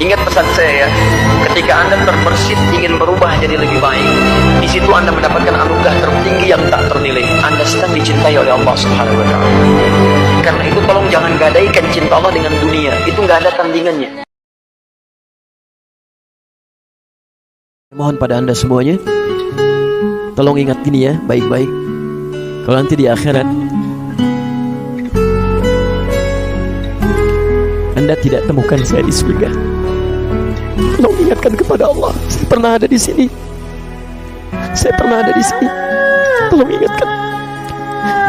Ingat pesan saya ya, ketika Anda terbersit ingin berubah jadi lebih baik, di situ Anda mendapatkan anugerah tertinggi yang tak ternilai. Anda sedang dicintai oleh Allah Subhanahu wa Ta'ala. Karena itu tolong jangan gadaikan cinta Allah dengan dunia, itu nggak ada tandingannya. Mohon pada Anda semuanya, tolong ingat gini ya, baik-baik. Kalau nanti di akhirat Anda tidak temukan saya di surga, tolong ingatkan kepada Allah, saya pernah ada di sini. Saya pernah ada di sini. Tolong ingatkan.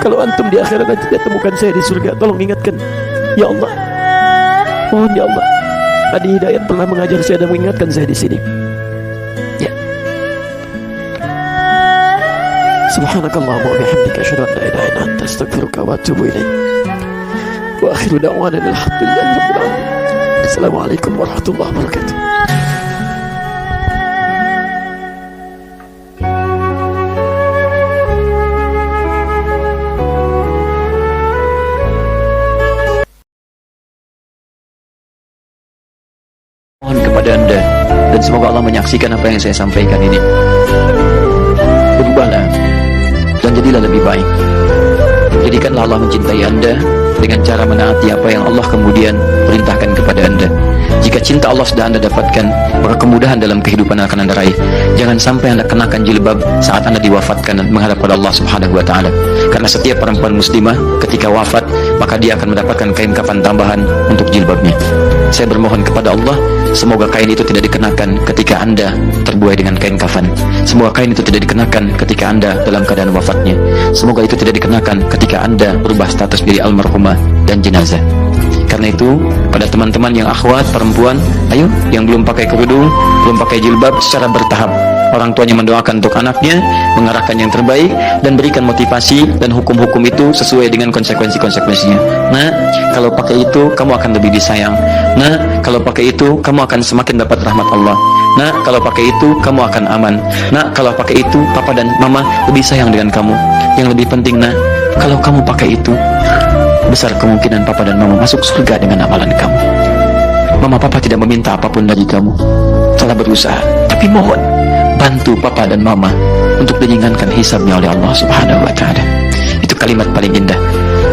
Kalau antum di akhirat tidak temukan saya di surga, tolong ingatkan. Ya Allah, mohon ya Allah, Adi Hidayat pernah mengajar saya dan mengingatkan saya di sini. Ya. Subhanakallahumma wa bihamdika asyhadu an la ilaha illa anta astaghfiruka wa atubu ilaik. Wa akhiru da'wana alhamdulillahi rabbil alamin. Assalamualaikum warahmatullahi wabarakatuh. Mohon kepada Anda, dan semoga Allah menyaksikan apa yang saya sampaikan ini. Berubahlah dan jadilah lebih baik. Jadikanlah Allah mencintai Anda dengan cara menaati apa yang Allah kemudian perintahkan kepada Anda. Jika cinta Allah sudah Anda dapatkan, maka kemudahan dalam kehidupan akan Anda raih. Jangan sampai Anda kenakan jilbab saat Anda diwafatkan dan menghadap pada Allah Subhanahu wa Ta'ala. Karena setiap perempuan muslimah ketika wafat, maka dia akan mendapatkan kain kafan tambahan untuk jilbabnya. Saya bermohon kepada Allah, semoga kain itu tidak dikenakan ketika Anda terbuai dengan kain kafan. Semoga kain itu tidak dikenakan ketika Anda dalam keadaan wafatnya. Semoga itu tidak dikenakan ketika Anda berubah status menjadi almarhumah dan jenazah. Karena itu, pada teman-teman yang akhwat perempuan, ayo yang belum pakai kerudung, belum pakai jilbab, secara bertahap orang tuanya mendoakan untuk anaknya, mengarahkan yang terbaik, dan berikan motivasi dan hukum-hukum itu sesuai dengan konsekuensi-konsekuensinya. Nah, kalau pakai itu kamu akan lebih disayang. Nah, kalau pakai itu kamu akan semakin dapat rahmat Allah. Nah, kalau pakai itu kamu akan aman. Nah, kalau pakai itu papa dan mama lebih sayang dengan kamu. Yang lebih penting, nah, kalau kamu pakai itu, besar kemungkinan papa dan mama masuk surga dengan amalan kamu. Mama papa tidak meminta apapun dari kamu, telah berusaha, tapi mohon bantu papa dan mama untuk diringankan hisabnya oleh Allah Subhanahu wa Ta'ala. Itu kalimat paling indah.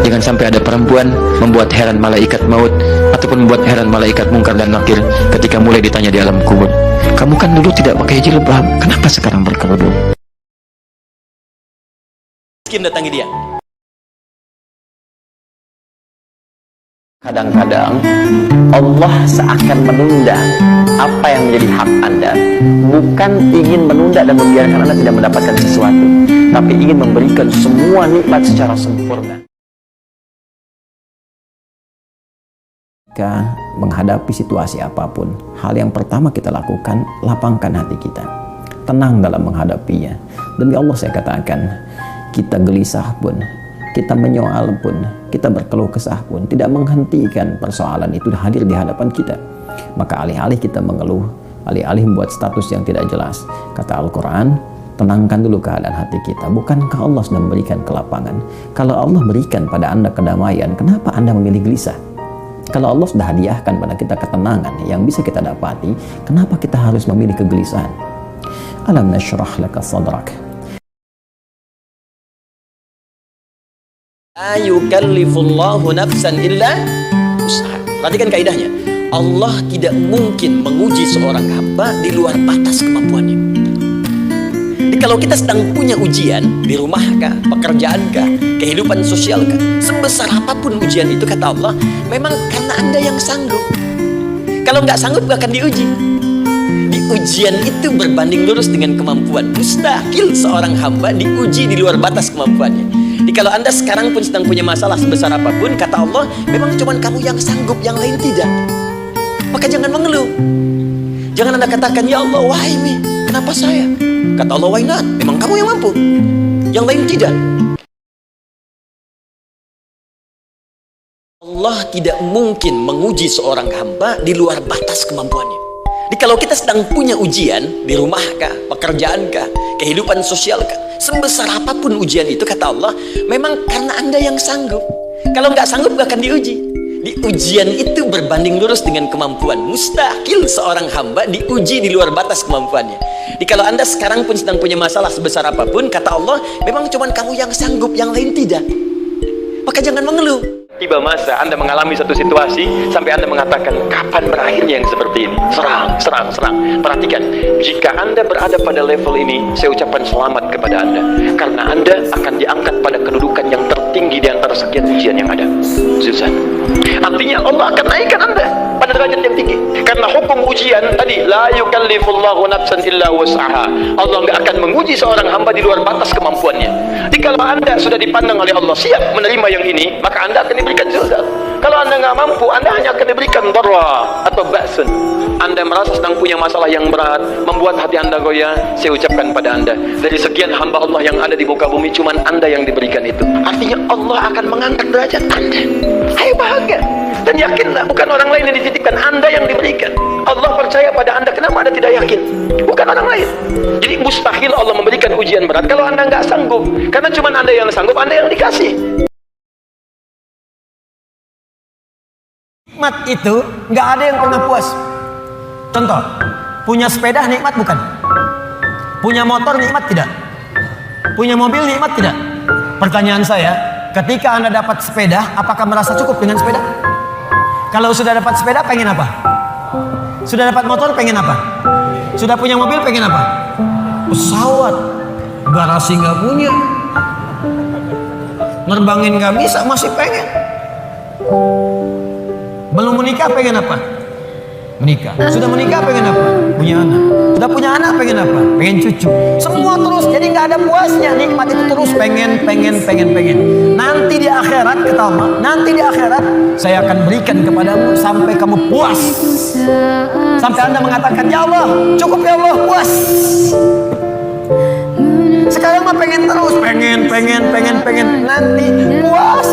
Jangan sampai ada perempuan membuat heran malaikat maut ataupun membuat heran malaikat mungkar dan nakir ketika mulai ditanya di alam kubur. Kamu kan dulu tidak pakai jilbab, kenapa sekarang berkerudung? Miskin datangi dia. Kadang-kadang Allah seakan menunda apa yang menjadi hak Anda, bukan ingin menunda dan membiarkan Anda tidak mendapatkan sesuatu, tapi ingin memberikan semua nikmat secara sempurna. Jika menghadapi situasi apapun, hal yang pertama kita lakukan, lapangkan hati kita, tenang dalam menghadapinya. Demi Allah saya katakan, kita gelisah pun, kita menyoal pun, kita berkeluh kesah pun, tidak menghentikan persoalan itu hadir di hadapan kita. Maka alih-alih kita mengeluh, alih-alih membuat status yang tidak jelas, kata Al-Quran, tenangkan dulu keadaan hati kita. Bukankah Allah sudah memberikan kelapangan? Kalau Allah berikan pada Anda kedamaian, kenapa Anda memilih gelisah? Kalau Allah sudah hadiahkan pada kita ketenangan yang bisa kita dapati, kenapa kita harus memilih kegelisahan? Alam nashrah laka sadrak. La yukallifullahu nafsan illa usaha. Perhatikan kaidahnya. Allah tidak mungkin menguji seorang hamba di luar batas kemampuannya. Jadi kalau kita sedang punya ujian di rumahkah, pekerjaankah, kehidupan sosialkah, sebesar apapun ujian itu, kata Allah, memang karena Anda yang sanggup. Kalau nggak sanggup nggak akan diuji. Di ujian itu berbanding lurus dengan kemampuan. Mustahil seorang hamba diuji di luar batas kemampuannya. Jadi kalau Anda sekarang pun sedang punya masalah sebesar apapun, kata Allah, memang cuma kamu yang sanggup, yang lain tidak. Maka jangan mengeluh. Jangan Anda katakan, ya Allah, why me? Kenapa saya? Kata Allah, why not? Memang kamu yang mampu, yang lain tidak. Allah tidak mungkin menguji seorang hamba di luar batas kemampuannya. Jadi kalau kita sedang punya ujian di rumahkah, pekerjaankah, kehidupan sosialkah, sebesar apapun ujian itu, kata Allah, memang karena Anda yang sanggup. Kalau nggak sanggup nggak akan diuji. Di ujian itu berbanding lurus dengan kemampuan. Mustahil seorang hamba diuji di luar batas kemampuannya. Jadi kalau Anda sekarang pun sedang punya masalah sebesar apapun, kata Allah, memang cuma kamu yang sanggup, yang lain tidak. Maka jangan mengeluh. Tiba masa Anda mengalami satu situasi sampai Anda mengatakan, kapan berakhirnya yang seperti ini? Serang. Perhatikan, jika Anda berada pada level ini, saya ucapkan selamat kepada Anda, karena Anda akan diangkat pada kedudukan yang tertinggi di antara sekian ujian yang ada. Susah. Artinya Allah akan naikkan Anda pada derajat yang tinggi. Karena hukum ujian tadi, la yukallifullahu nafsan illa wus'aha. Allah nggak akan menguji seorang hamba di luar batas kemampuannya. Jadi kalau Anda sudah dipandang oleh Allah siap menerima yang ini, maka Anda akan diberikan zilzal. Kalau Anda nggak mampu, Anda hanya akan diberikan darra atau ba'sun. Anda merasa sedang punya masalah yang berat, membuat hati Anda goyah, saya ucapkan pada Anda, dari sekian hamba Allah yang ada di muka bumi, cuman Anda yang diberikan itu. Artinya Allah akan mengangkat derajat Anda. Ayo bahagia. Dan yakinlah, bukan orang lain yang dititipkan, Anda yang diberikan. Allah percaya pada Anda, kenapa Anda tidak yakin? Bukan orang lain. Jadi mustahil Allah memberikan ujian berat kalau Anda nggak sanggup. Karena cuma Anda yang sanggup, Anda yang dikasih. Nikmat itu nggak ada yang pernah puas. Contoh, punya sepeda nikmat bukan? Punya motor nikmat tidak? Punya mobil nikmat tidak? Pertanyaan saya, ketika Anda dapat sepeda, apakah merasa cukup dengan sepeda? Kalau sudah dapat sepeda, pengen apa? Sudah dapat motor, pengen apa? Sudah punya mobil, pengen apa? Pesawat. Garasi nggak punya, nerbangin nggak bisa, masih pengen. Belum menikah, pengen apa? Menikah. Sudah menikah, pengen apa? Punya anak. Sudah punya anak, pengen apa? Pengen cucu. Semua terus, jadi nggak ada puasnya. Nikmat itu terus pengen. Nanti di akhirat, kata Allah, nanti di akhirat saya akan berikan kepadamu sampai kamu puas. Sampai Anda mengatakan, ya Allah, cukup ya Allah, puas. Sekarang mah pengen terus, pengen. Nanti puas.